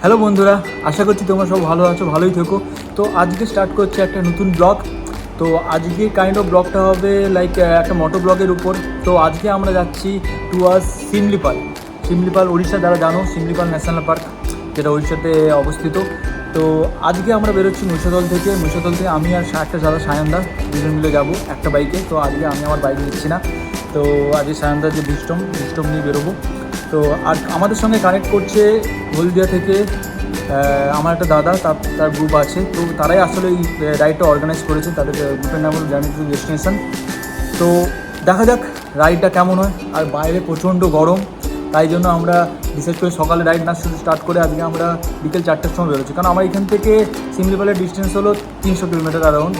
Hello বন্ধুরা, আশা করছি তোমরা সব ভালো আছো, ভালোই থেকো। তো আজকে স্টার্ট করছে একটা নতুন ব্লগ। তো আজকে কাইন্ড অফ ব্লগটা হবে লাইক একটা মোটো ব্লগের উপর। তো আজকে আমরা যাচ্ছি টুয়ার্স সিমলিপাল উড়িষ্যা। যারা জানো, সিমলিপাল ন্যাশনাল পার্ক যেটা উড়িষ্যাতে অবস্থিত। তো আজকে আমরা বেরোচ্ছি মহিষাদল থেকে আমি আর একটা দাদা সায়নদা দুজন মিলে যাবো একটা বাইকে। তো আজকে আমি আমার বাইক নিচ্ছি না, তো আজকে সায়নদার যে বিস্টম নিয়ে বেরোবো। তো আর আমাদের সঙ্গে কানেক্ট করছে হলদিয়া থেকে আমার একটা দাদা, তার গ্রুপ আছে। তো তারাই আসলে এই রাইডটা অর্গানাইজ করেছে। তাদের গ্রুপের নাম হলো জার্নি টু ডেস্টিনেশন। তো দেখা যাক রাইডটা কেমন হয়। আর বাইরে প্রচণ্ড গরম, তাই জন্য আমরা ডিসাইড করে সকালে রাইড না শুধু স্টার্ট করে আজকে আমরা বিকেল 4টার সময় বেরোচ্ছি। কারণ আমার এখান থেকে সিমলিপালের ডিস্টেন্স হলো 300 কিলোমিটার অ্যারাউন্ড।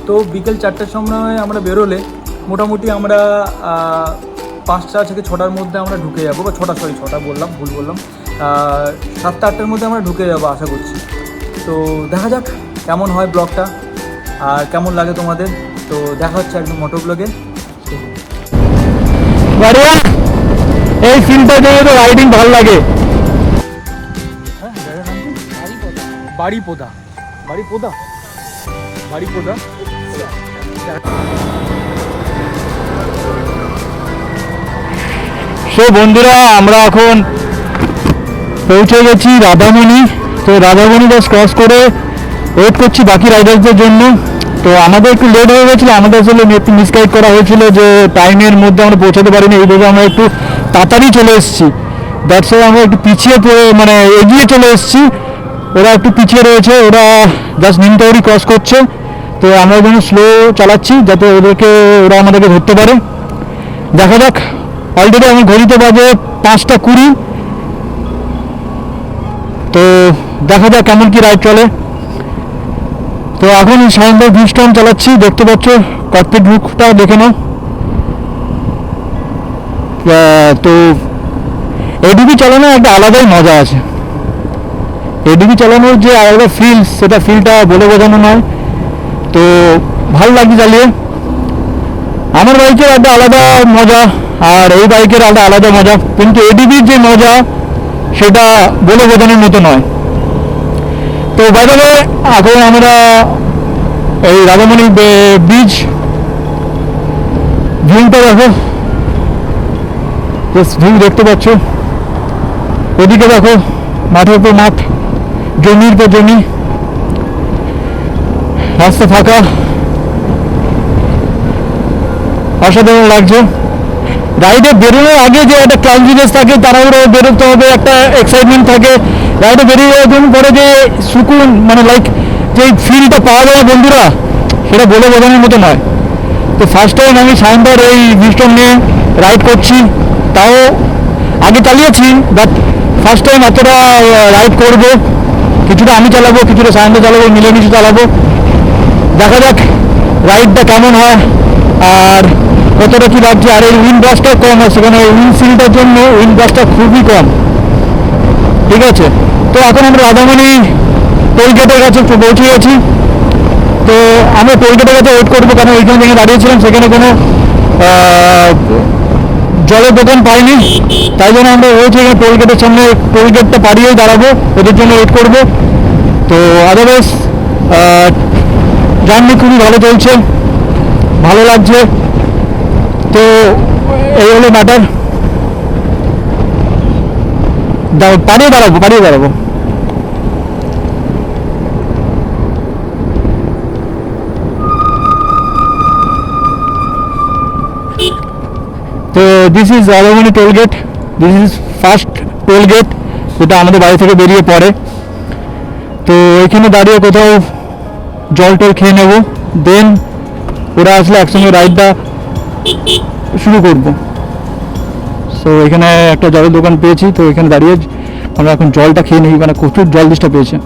তো বিকেল 4টার সময় আমরা বেরোলে মোটামুটি আমরা 5টা থেকে 6টার মধ্যে আমরা ঢুকে যাবো, বা 6টা বললাম, ভুল বললাম, 7টা 8টার মধ্যে আমরা ঢুকে যাবো আশা করছি। তো দেখা যাক কেমন হয় ব্লগটা আর কেমন লাগে তোমাদের। তো দেখা হচ্ছে একদম মোটো ব্লগে। এই ফিল্ডটা দিয়ে তো রাইডিং ভালো লাগে। হ্যাঁ, বাড়িপোদা। সো বন্ধুরা, আমরা এখন পৌঁছে গেছি রাধামণি। তো রাধামণি বাস ক্রস করে ওয়েট করছি বাকি রাইডার্সদের জন্য। তো আমাদের একটু লেট হয়ে গেছিলো, আমাদের আসলে একটু মিসগাইড করা হয়েছিল যে টাইমের মধ্যে আমরা পৌঁছাতে পারিনি। এইভাবে আমরা একটু তাড়াতাড়ি চলে এসেছি, দ্যাটস ওয়াই আমরা একটু পিছিয়ে মানে এগিয়ে চলে এসেছি। ওরা একটু পিছিয়ে রয়েছে, ওরা জাস্ট নিমতাউরি ক্রস করছে। তো আমরা যেন স্লো চালাচ্ছি যাতে ওরা আমাদেরকে ধরতে পারে। দেখা যাক, অলরেডি আমি ঘড়িতে বাজে 5টা 20। তো দেখা যাক কেমন কি রাইড চলে। তো এখন সায়নদার ভিস্টম চালাচ্ছি, দেখতে পাচ্ছ ককপিট লুকটা দেখে নাও। তো এডিবি চালানোর একটা আলাদাই মজা আছে। এডিবি চালানোর যে আলাদা ফিলটা বলে বোঝানো নয়। তো ভালো লাগছে চালিয়ে। আমার বাইকের একটা আলাদা মজা আর এই বাইকের একটা আলাদা মজা, কিন্তু এডিবির যে মজা সেটা বলে বোঝানোর মতো নয়। তো বাইরে এখন আমরা এই রাধামণি ব্রিজ ভিউটা দেখো, ভিউ দেখতে পাচ্ছ। ওদিকে দেখো মাঠের উপর মাঠ, জমির পর জমি, রাস্তা ফাঁকা, অসাধারণ লাগছে। রাইডে বেরোনোর আগে যে একটা ক্লাউজিনেস থাকে, তাড়াহুড়ো বেরোতে হবে, একটা এক্সাইটমেন্ট থাকে। রাইডে বেরিয়ে যাওয়ার জন্য পরে যে সুকুন, মানে লাইক যে ফিলটা পাওয়া যায় বন্ধুরা, সেটা বলে বোঝানোর মতো নয়। তো ফার্স্ট টাইম আমি সায়নদার এই ভিস্টম নিয়ে রাইড করছি, তাও আগে চালিয়েছি, বাট ফার্স্ট টাইম এতটা রাইড করব। কিছুটা আমি চালাবো, কিছুটা সায়নদা চালাবো, মিলেমিশে চালাবো। দেখা যাক রাইডটা কেমন হয় আর কতটা কি লাগছে। আর এই উইন্ড ব্রাশটাও কম আছে, কারণ এই উইন্ডশিল্ডটার জন্য উইন্ড ব্রাশটা খুবই কম। ঠিক আছে, তো এখন আমরা রাধামণি টোলগেটের কাছে পৌঁছে গেছি। তো আমরা টোলগেটের কাছে ওয়েট করবো, কারণ ওইখানে যেখানে দাঁড়িয়েছিলাম সেখানে কোনো জলের দোকান পাইনি। তাই জন্য আমরা রয়েছি এখানে টোলগেটের সামনে, টোলগেটটা পাড়িয়েই দাঁড়াবো, ওদের জন্য ওয়েট করবো। তো আদারওয়াইজ জার্নি খুবই ভালো চলছে, ভালো লাগছে। তো এই হলো ম্যাটার। পাড়িয়ে দাঁড়াবো। তো this is Radhamani tollgate. This is first tollgate যেটা আমাদের বাড়ি থেকে বেরিয়ে পড়ে। তো এখানে দাঁড়িয়ে কোথাও জল টল খেয়ে নেবো, দেন ওরা আসলে একসঙ্গে রাইডটা শুরু করব। সো এখানে একটা জলের দোকান পেয়েছি, তো এখানে দাঁড়িয়ে আমরা এখন জলটা খেয়ে নিই, মানে প্রচুর জল ডিস্টার্ব পেয়েছে।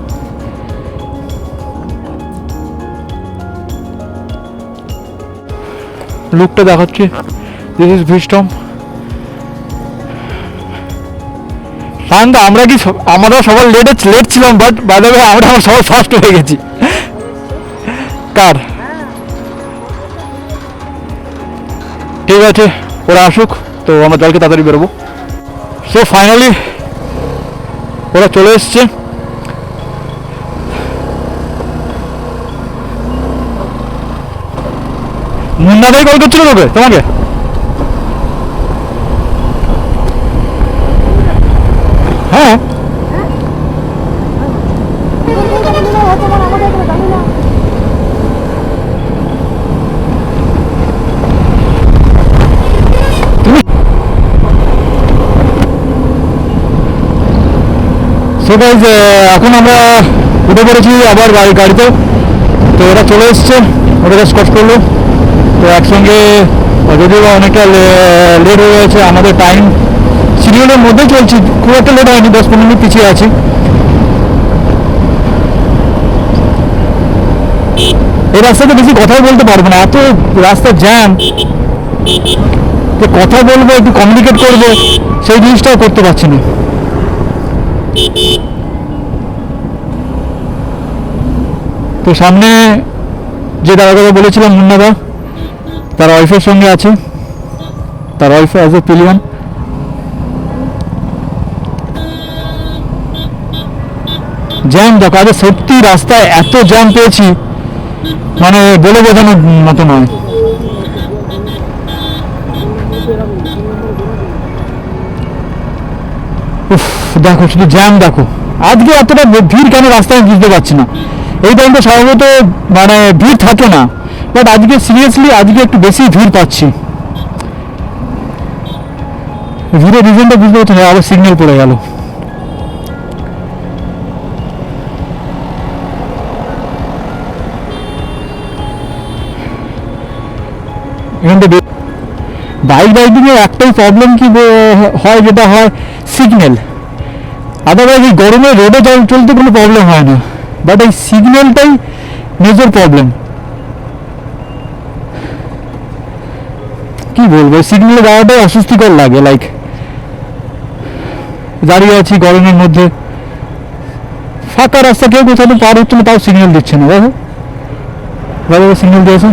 লুকটা দেখাচ্ছি, দিস ইজ ভিস্টম। সায়নদা, আমরা সবার লেট ছিলাম, বাট বাই আমরা সবাই ফার্স্ট হয়ে গেছি। কার ঠিক আছে, ওরা আসুক, তো আমরা জলকে তাড়াতাড়ি বেরোবো। সো ফাইনালি ওরা চলে এসছে। মুন্নাদাই কল করছিল তোকে তোমাকে? হ্যাঁ সো গাইজ এখন আমরা উঠে পড়েছি আবার গাড়িতে। তো ওরা চলে এসছে, ওরা স্কচ করলো। তো একসঙ্গে যদিও অনেকটা লেট হয়ে গেছে, আমাদের টাইম শিডিউলের মধ্যে চলছি, খুব একটা লেট হয়নি, 10-15 মিনিট পিছিয়ে আছি। এই রাস্তাতে বেশি কথাই বলতে পারবো না, এত রাস্তার জ্যাম যে কথা বলবো, একটু কমিউনিকেট করবো, সেই জিনিসটাও করতে পারছি না। তো সামনে যে দাদা কথা বলেছিলাম মুন্নাদা, তার ওয়াইফের সঙ্গে আছে, তার wife as a pillion. Jam দেখো, আজ সত্যি রাস্তায় এত জ্যাম পেয়েছি মানে বলে বোঝানোর মতো নয়। উফ, দেখো শুধু জ্যাম দেখো। আজকে এতটা ভিড় কেন রাস্তায় বুঝতে পারছি না। এই টাইমটা সাধারণত মানে ভিড় থাকে না, বাট আজকে সিরিয়াসলি আজকে একটু বেশি ভিড় পাচ্ছি। ভিড়ের রিজনটা বুঝতে পারছি না, আবার সিগন্যাল পড়ে গেল। বাইকিং এর একটাই প্রবলেম কি হয়, যেটা হয় সিগন্যাল। আদারওয়াইজ এই গরমে রোডে চলতে কোনো প্রবলেম হয় না, বাট এই সিগন্যালটাই মেজর প্রবলেম। কি বলবো, সিগন্যালে যাওয়াটাই অস্বস্তিকর লাগে। লাইক দাঁড়িয়ে আছি গরমের মধ্যে, ফাঁকা রাস্তা, কেউ কোথাও পার হচ্ছে না, তাও সিগন্যাল দিচ্ছে না। দেখো দাদা সিগন্যাল দিয়েছে।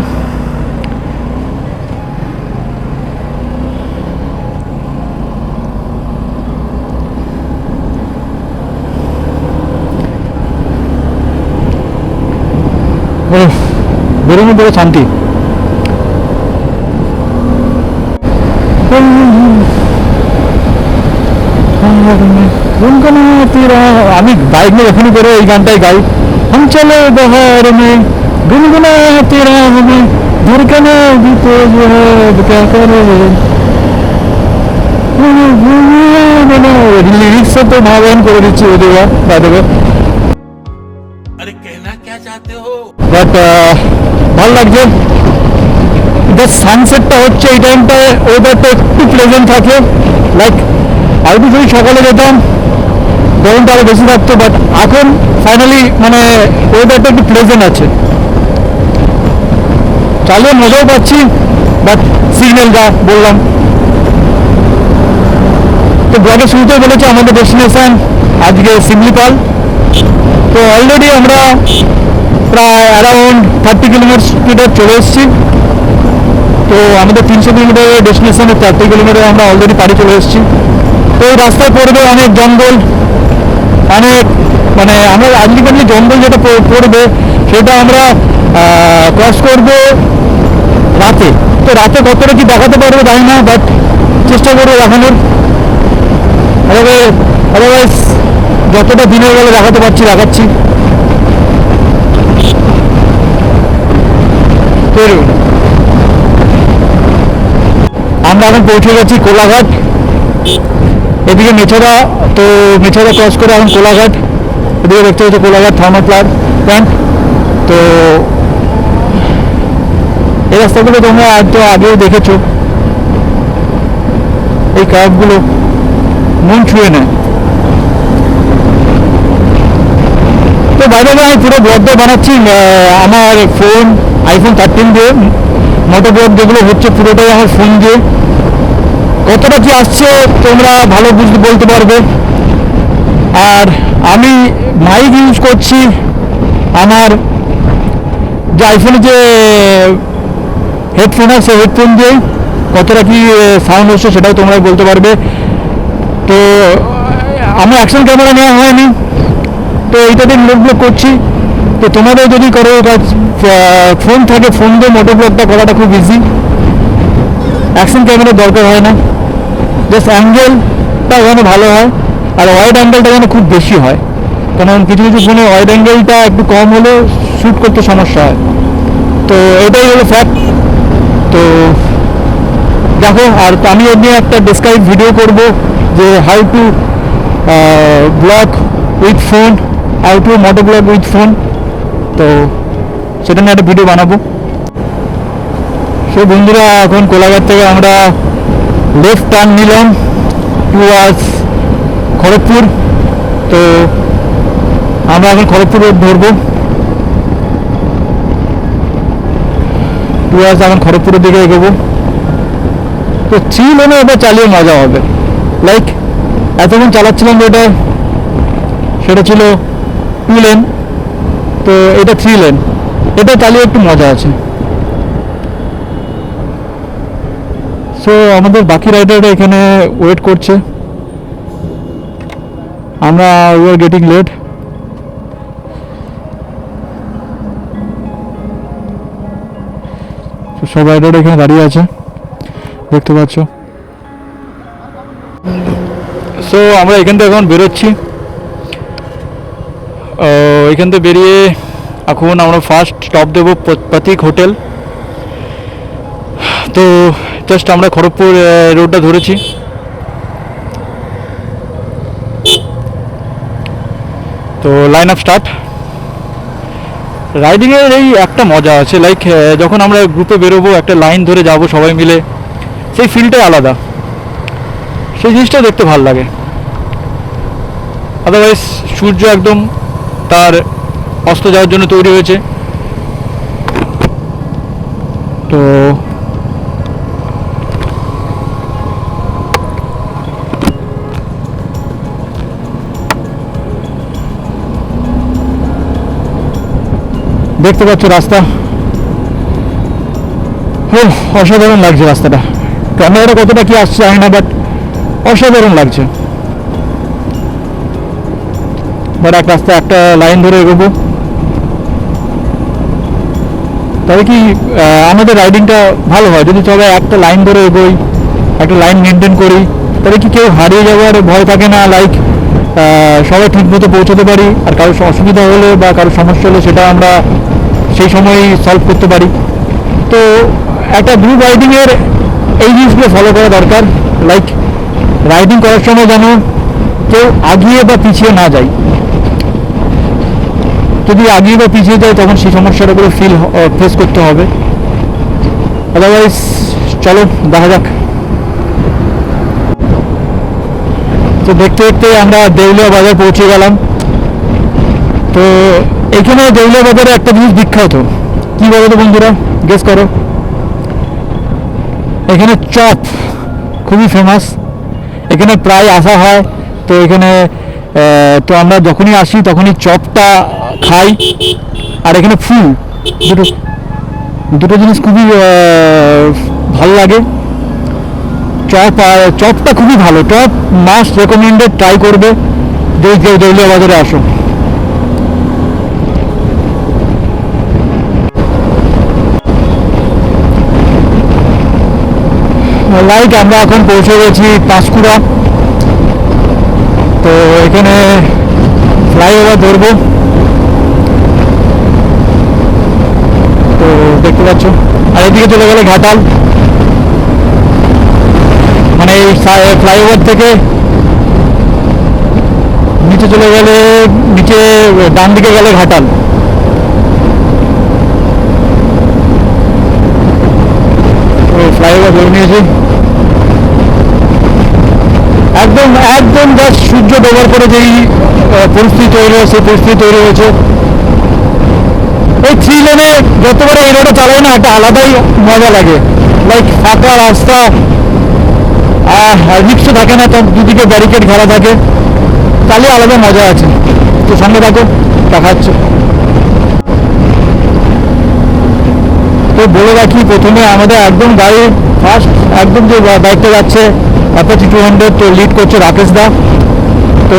বেরোনো বড় শান্তি। আমি বাইক নিয়ে এখনই করে এই গানটাই গাই, हम चले बहार में गुनगुना तेरा हमें धड़कने भी तो जो है क्या करे। लिरिक्स तो भावन করে দিচ্ছি ওদের বাদবে, अरे कहना क्या चाहते हो? বাট ভালো লাগছে। সানসেটটা হচ্ছে এই টাইমটায়, ওয়েদারটা একটু প্লেজেন্ট থাকে। লাইক আগে যদি সকালে যেতাম গরমটা আরো বেশি থাকতো, বাট এখন ফাইনালি মানে ওয়েদারটা একটু প্লেজেন্ট আছে, চালিয়ে মজাও পাচ্ছি। বাট সিগন্যাল যা বললাম, তো ব্লগের শুরুতে বলেছি আমাদের ডেস্টিনেশন আজকে শিমলিপাল। তো অলরেডি আমরা প্রায় অ্যারাউন্ড 30 কিলোমিটার চলে এসেছি। তো আমাদের 300 কিলোমিটারের ডেস্টিনেশনে 30 কিলোমিটার আমরা অলরেডি পাড়ি চলে এসেছি। তো এই রাস্তায় পড়বে অনেক জঙ্গল, অনেক মানে আমরা আজকালি জঙ্গল যেটা পড়বে সেটা আমরা ক্রস করব রাতে। তো রাতে কতটা কি দেখাতে পারবো জানি না, বাট চেষ্টা করবো দেখানোর। আদারওয়াইজ যতটা দিনের বেলা দেখাতে পারছি দেখাচ্ছি। আমরা এখন পৌঁছে গেছি কোলাঘাট, এদিকে মেছাদা। তো মেছাদা ক্রস করে এখন কোলাঘাট, এদিকে দেখতে হচ্ছে কোলাঘাট থার্মাল প্ল্যান্ট। তো এই রাস্তাগুলো তোমরা তো আগেও দেখেছো, এই কার্ভগুলো মন ছুঁয়ে নেয়। তো বাইরে আমি পুরো ব্লগটা বানাচ্ছি আমার ফোন iPhone 13 দিয়ে। মোটো ব্লগ যেগুলো হচ্ছে পুরোটাই আমার ফোন দিয়ে। কতটা কি আসছে তোমরা ভালো বলতে পারবে। আর আমি মাইক ইউজ করছি আমার যে আইফোনে যে হেডফোন আছে, হেডফোন দিয়ে কতটা কি সাউন্ড হচ্ছে সেটাও তোমরা বলতে পারবে। তো আমার অ্যাকশন ক্যামেরা নেওয়া হয়নি, তো এইটাতে মোটো করছি। তো তোমাদের যদি করো ফোন থাকে, ফোন দিয়ে মোটো ব্লগটা করাটা খুব ইজি, অ্যাকশন ক্যামেরার দরকার হয় না, জাস্ট অ্যাঙ্গেলটা যেন ভালো হয় আর ওয়াইড অ্যাঙ্গেলটা যেন খুব বেশি হয়, কারণ কিছু কিছু ফোনে ওয়াইড অ্যাঙ্গেলটা একটু কম হলে শ্যুট করতে সমস্যা হয়। তো এটাই হলো ফ্যাক্ট। তো দেখো, আর আমি এমনি একটা ডেসক্রাইব ভিডিও করব যে how to vlog with phone, how to moto vlog with phone, তো সেটা নিয়ে একটা ভিডিও বানাবো। সো বন্ধুরা, এখন কোলাঘাট থেকে আমরা লেফট টার্ন নিলাম টুয়ার্ডস খড়গপুর। তো আমরা এখন খড়গপুর রোড ধরবো, টুয়ার্ডস এখন খড়গপুরের দিকে এগোবো। তো 3 লেনে এটা চালিয়ে মজা হবে, লাইক এতক্ষণ চালাচ্ছিলাম যেটা সেটা ছিল 2 লেন, তো এটা 3 লেন, এটা চালিয়ে একটু মজা আছে। সো আমাদের বাকি রাইডাররা এখানে ওয়েট করছে, আমরা উই আর গেটিং লেট। সব রাইডাররা এখানে দাঁড়িয়ে আছে, দেখতে পাচ্ছ। সো আমরা এখান থেকে এখন বেরোচ্ছি, এখান থেকে বেরিয়ে এখন আমরা ফার্স্ট স্টপ দেবো প্রতীক হোটেল। তো জাস্ট আমরা খড়গপুর রোডটা ধরেছি। তো লাইন আপ স্টার্ট। রাইডিংয়ের এই একটা মজা আছে, লাইক যখন আমরা গ্রুপে বেরোবো, একটা লাইন ধরে যাব সবাই মিলে, সেই ফিলটাই আলাদা, সেই জিনিসটা দেখতে ভালো লাগে। আদারওয়াইজ সূর্য একদম তার অস্ত যাওয়ার জন্য তৈরি হয়েছে। তো দেখতে পাচ্ছ রাস্তা, অসাধারণ লাগছে রাস্তাটা। ক্যামেরাটা কতটা কি আসছে জানি না, বাট অসাধারণ লাগছে। বাট এক রাস্তা একটা লাইন ধরে এগোবো, তবে কি আমাদের রাইডিংটা ভালো হয় যদি সবাই একটা লাইন ধরে এগোই, একটা লাইন মেনটেন করি, তবে কি কেউ হারিয়ে যাওয়ার ভয় থাকে না, লাইক সবাই ঠিক মতো পৌঁছতে পারি, আর কারোর অসুবিধা হলে বা কারোর সমস্যা হলে সেটা আমরা সেই সময়ই সলভ করতে পারি। তো একটা গ্রুপ রাইডিংয়ের এই জিনিসগুলো ফলো করা দরকার, লাইক রাইডিং করার সময় যেন কেউ আগিয়ে বা পিছিয়ে না যায়। যদি আগিয়ে বা পিছিয়ে যায় তখন সেই সমস্যাটাগুলো ফেস করতে হবে, আদারওয়াইজ চলো দেখা যাক। তো দেখতে দেখতে আমরা দেউলিয়া বাজার পৌঁছে গেলাম। তো এখানে দেউলিয়া বাজারে একটা জিনিস বিখ্যাত, কি বলো তো বন্ধুরা, গেস করো। এখানে চপ খুবই ফেমাস, এখানে প্রায় আসা হয়। তো এখানে তো আমরা যখনই আসি তখনই চপটা খাই, আর এখানে ফুল, দুটো জিনিস খুবই ভালো লাগে। চপ আর চপটা খুবই ভালো, চপ মাস্ট রেকমেন্ডেড, ট্রাই করবে যদি কেউ দেউলিয়া বাজারে আসো। লাইক আমরা এখন পৌঁছে গেছি পাঁশকুড়া। তো এখানে ফ্লাইওভার ধরবো, তো দেখতে পাচ্ছ। আর এদিকে চলে গেলে ঘাটাল, মানে এই ফ্লাইওভার থেকে নিচে চলে গেলে, নিচে ডান দিকে গেলে ঘাটাল। তো ফ্লাইওভার ধরে নিয়েছি, একদম একদম জাস্ট সূর্য ডোবার পরে যেই পরিস্থিতি তৈরি হয়েছে, সেই পরিস্থিতি তৈরি হয়েছে। এই 3 লেনে যতবার এই রোডে চালাই না, একটা আলাদাই মজা লাগে, লাইক ফাঁকা রাস্তা, রিক্সা থাকে না, তার দুদিকে ব্যারিকেড ঘেরা থাকে, চালিয়ে আলাদা মজা আছে। তো সঙ্গে থাকো, দেখাচ্ছে। তো বলে রাখি, প্রথমে আমাদের একদম গাড়ি ফার্স্ট একদম যে বাইকটা যাচ্ছে অ্যাপাচি 200, তো লিড করছে রাকেশ দা। তো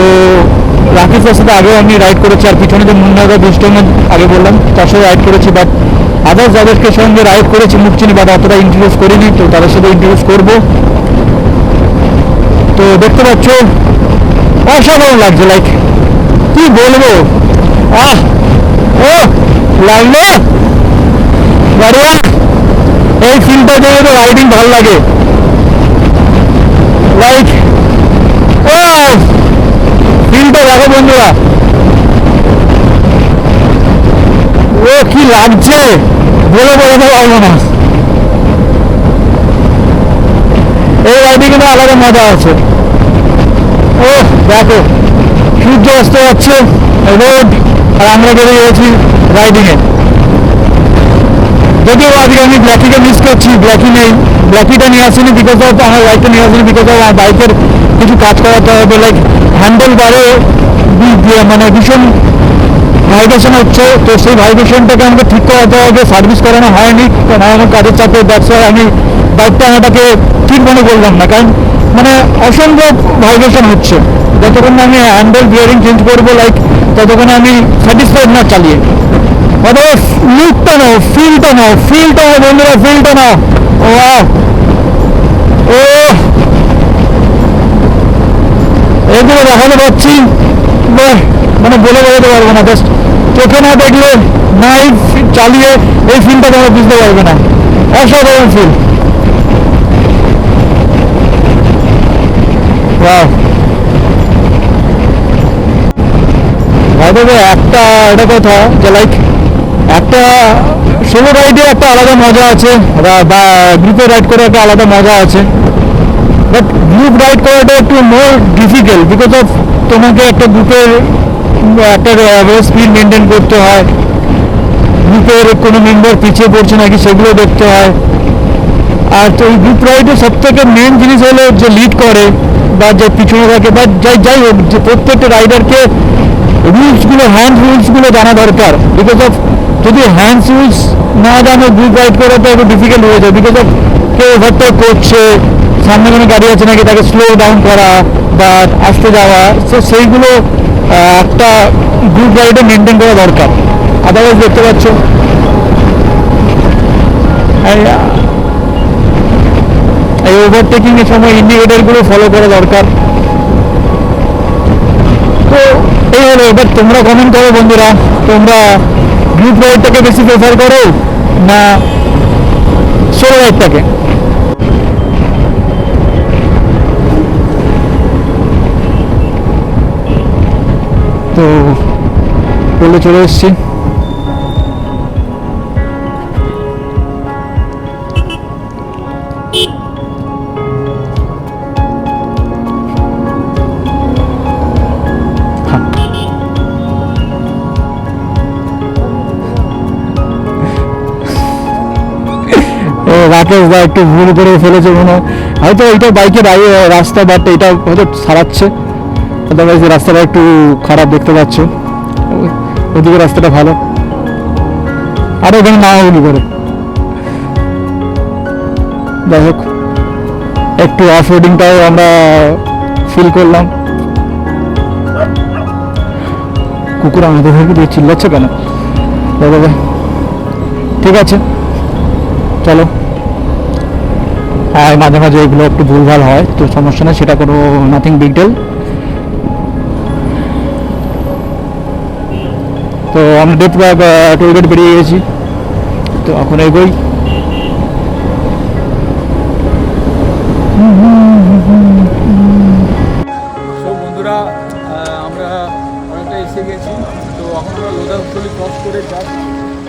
রাকেশের সাথে আগেও আমি রাইড করেছি, আর পিছনে যে মুন্নাদা দুষ্টমের আগে বললাম তার সাথে রাইড করেছি, বাট আদার্স যাদেরকে সঙ্গে রাইড করেছি মুখ চিনি, বাট অতটা ইন্ট্রোডিউস করিনি, তো তাদের সাথে ইন্ট্রোডিউস করবো। তো দেখতে পাচ্ছ অসাধারণ লাগছে, লাইক কি বলবো, আহ ও লাগলো বাড়িয়া, এই ফিল্ডটা জন্য তো রাইডিং ভালো লাগে, লাইক ও ফিল্ডটা দেখো বন্ধুরা, ও কি লাগছে বলে বোঝাতে পারবো না, এই রাইডিং এ আলাদা মজা আছে। ও দেখো সূর্য অস্ত যাচ্ছে, রোড, আর আমরা বেরিয়ে গেছি রাইডিং এ। যদিও আজকে আমি ব্ল্যাকিকে মিস করছি, ব্ল্যাকি নেই, ব্ল্যাকিটা নিয়ে আসিনি বিকজ অফ আমার বাইকটা নিয়ে আসিনি বিকজ অফ আমার বাইকের কিছু কাজ করাতে হবে, লাইক হ্যান্ডেল বারে মানে ভীষণ ভাইব্রেশন হচ্ছে, তো সেই ভাইব্রেশনটাকে আমাকে ঠিক করাতে হবে, সার্ভিস করানো হয়নি কারণ আমার কাজের চাপে, ব্যবসা আমি বাইকটা আনাটাকে ঠিক মনে করলাম না, কারণ মানে অসম্ভব ভাইব্রেশন হচ্ছে, যতক্ষণ আমি হ্যান্ডেল বিয়ারিং চেঞ্জ করবো লাইক ততক্ষণ আমি স্যাটিসফাইড না চালিয়ে। অথবা লুকটা নাও, ফিলটা নাও, ফিলটা নাও বন্ধুরা, ফিলটা নাও, ও ও এগুলো দেখাতে পাচ্ছি মানে বলে বোঝাতে পারবো না, জাস্ট চোখে না দেখলে না এই চালিয়ে এই ফিলটা তোমরা বুঝতে পারবে না, অসাধারণ ফিল। একটা এটা কথা যে লাইক একটা সোলো রাইডে একটা আলাদা মজা আছে, বা গ্রুপে রাইড করে একটা আলাদা মজা আছে, বাট গ্রুপ রাইড করাটা একটু মোর ডিফিকাল্ট বিকজ অফ তোমাকে একটা গ্রুপের একটা স্পিড মেনটেন করতে হয়, গ্রুপের কোনো মেম্বার পিছিয়ে পড়ছে নাকি সেগুলো দেখতে হয়, আর তো এই গ্রুপ রাইডে সব থেকে মেন জিনিস হলো যে লিড করে বা যে পিছনে থাকে বা যাই হোক, যে প্রত্যেকটা রাইডারকে রুলসগুলো, হ্যান্ড রুলসগুলো জানা দরকার, বিকজ অফ যদি হ্যান্ড রুলস না জানো গ্রুপ রাইড করাটা একটু ডিফিকাল্ট হয়ে যায়, বিকজ অফ কেউ ওভারটেক করছে, সামনে কোনো গাড়ি আছে নাকি তাকে স্লো ডাউন করা বা আসতে যাওয়া, তো সেইগুলো একটা গ্রুপ রাইডে মেনটেন করা দরকার। আদারওয়াইজ দেখতে পাচ্ছ এই ওভারটেকিং এর সময় ইন্ডিকেটরগুলো ফলো করা দরকার। তো এই হলো, এবার তোমরা কমেন্ট করো বন্ধুরা, তোমরা গ্রুপ রাইডটাকে বেশি প্রেফার করো না সোলো রাইডটাকে? তো বলে চলে এসছি, রাকেশ দা একটু ভুল করে ফেলেছে মনে হয়, হয়তো এটা বাইকের রাস্তা, বাট এটা হয়তো সারাচ্ছে, আদারওয়াইজ রাস্তাটা একটু খারাপ দেখতে পাচ্ছ, ওদিকে রাস্তাটা ভালো, আর ওখানে না হলি করে যাই হোক একটু অফ রোডিংটাও আমরা ফিল করলাম। কুকুর আমাদের দিয়ে চিল্লাচ্ছে কেন? ঠিক আছে চলো, হ্যাঁ মাঝে মাঝে এগুলো একটু ভুলভাল হয়, তো সমস্যা নেই, সেটা কোনো নাথিং বিগ ডিল। তো আমরা টোলগেট বেরিয়ে গেছি, তো এখন এগোই। সব বন্ধুরা আমরা অনেকটা এসে গেছি, তো এখন আমরা লোধাস্থলী ক্রস করে জাস্ট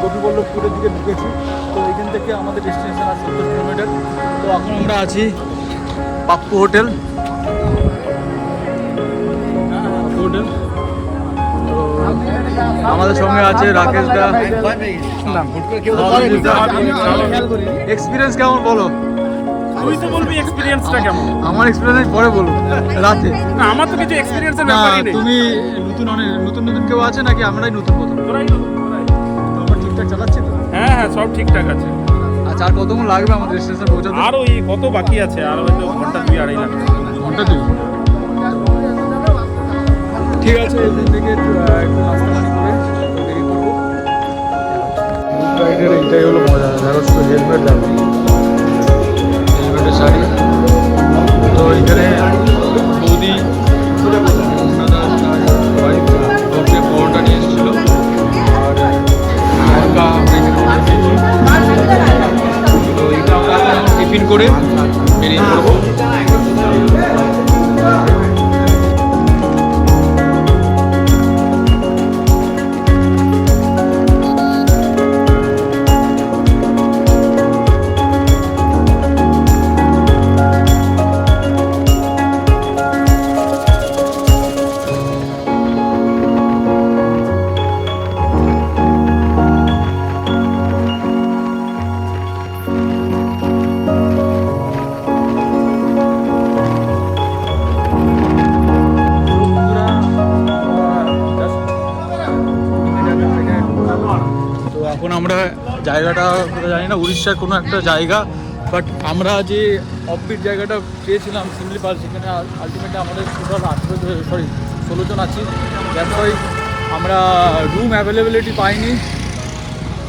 গোপীবল্লভপুরের দিকে ঢুকেছি, তো এখান থেকে আমাদের ডেস্টিনেশন আর 70 কিলোমিটার। তো এখন আমরা আছি পাপ্পু হোটেল, হোটেল। তো আমাদের সঙ্গে আছে রাকেশ দা। এক্সপিরিয়েন্স কেমন বলো? তুই তো বলবি এক্সপেরিয়েন্সটা কেমন? আমার এক্সপিরিয়েন্স পরে বলবো, রাতে। না, আমার তো কিছু এক্সপেরিয়েন্সের না, ব্যাপারই নেই। তুমি নতুন কেউ আছে নাকি আমরাই নতুন প্রথম? তোরাই। তো আমরা ঠিকঠাক চালাচ্ছি তো? হ্যাঁ হ্যাঁ, সব ঠিকঠাক আছে। আচ্ছা, আর কতক্ষণ লাগবে আমাদের স্টেশন পৌঁছাতে? আর ওই কত বাকি আছে, আর হয়তো ঘন্টা 2-2.5 লাগবে। ঘন্টা 2। ঠিক আছে, এখান থেকে একটু নাস্তা পানি করে তো বেরিয়ে পড়বো। বুক রাইডের এইটাই হলো মজা, দেখো শুধু হেলমেট দেখো, হেলমেটের শাড়ি। তো এখানে বৌদি ওকে পরোটা নিয়ে এসেছিল আর হালকা তো এটা আমরা টিফিন করে বেরিয়ে পড়বো। তো এখন আমরা জায়গাটা জানি না, উড়িষ্যার কোনো একটা জায়গা, বাট আমরা যে অফবিট জায়গাটা পেয়েছিলাম সিমলিপাল, সেখানে আলটিমেটলি আমাদের টোটাল 16 জন আছি। দ্যাটস ওয়াই আমরা রুম অ্যাভেলেবিলিটি পাইনি,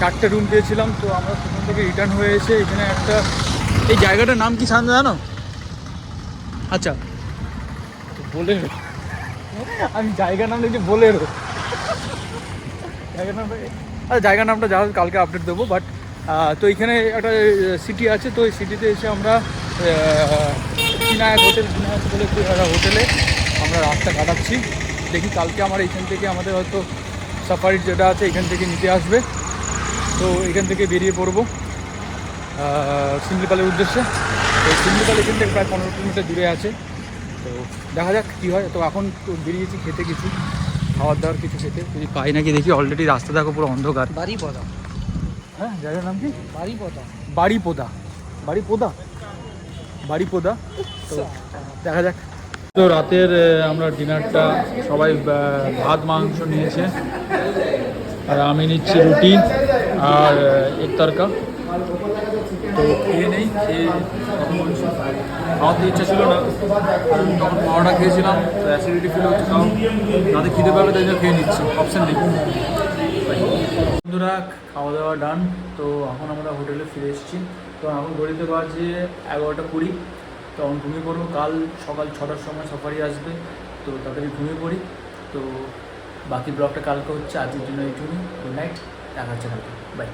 4টে রুম পেয়েছিলাম। তো আমরা সেখান থেকে রিটার্ন হয়ে এসে এখানে একটা, এই জায়গাটার নাম কি সান্দা জানো? আচ্ছা বলে আমি জায়গার নাম লিখে বোলেরো, জায়গার নামটা, আচ্ছা জায়গার নামটা যা কালকে আপডেট দেবো। বাট তো এখানে একটা সিটি আছে, তো এই সিটিতে এসে আমরা বিনায়ক হোটেল, বিনায়ক বলে একটা হোটেলে আমরা রাতটা কাটাচ্ছি। দেখি কালকে আমার এইখান থেকে আমাদের হয়তো সাফারির যেটা আছে এখান থেকে নিতে আসবে, তো এখান থেকে বেরিয়ে পড়বো সিমলিপালের উদ্দেশ্যে। তো সিমলিপাল এখান থেকে প্রায় 15 কিলোমিটার দূরে আছে, তো দেখা যাক কী হয়। তো এখন তো বেরিয়েছি খেতে কিছু, খাবার দাবার কিছু খেতে, যদি পাই নাকি দেখি। অলরেডি রাস্তা দেখো পুরো অন্ধকার। বাড়িপদা, হ্যাঁ জায়গার নাম কি? বাড়িপদা, বাড়িপোদা, বাড়িপোদা, বাড়িপোদা। তো দেখা যাক। তো রাতের আমরা ডিনারটা সবাই ভাত মাংস নিয়েছে, আর আমি নিচ্ছি রুটি আর এক তরকা। তো খেয়ে নেই, খেয়ে খাওয়াতে ইচ্ছা ছিল না, তখন খাওয়াটা খেয়েছিলাম, তো অ্যাসিডিটি ফিল হচ্ছে, তাও রাতে খিদে পাবে তাই জন্য খেয়ে নিচ্ছি, অপশান নেই। বন্ধুরা খাওয়া দাওয়া ডান, তো এখন আমরা হোটেলে ফিরে এসেছি। তো এখন ঘড়িতে বাজে 11:20, তো এখন ঘুমিয়ে পড়বো। কাল সকাল 6টার সময় সাফারি আসবে, তো তাড়াতাড়ি ঘুমিয়ে পড়ি। তো বাকি ব্লগটা কালকে হচ্ছে, আজকের জন্য এইটুকুই। গুড নাইট, দেখা হচ্ছে কালকে, বাই।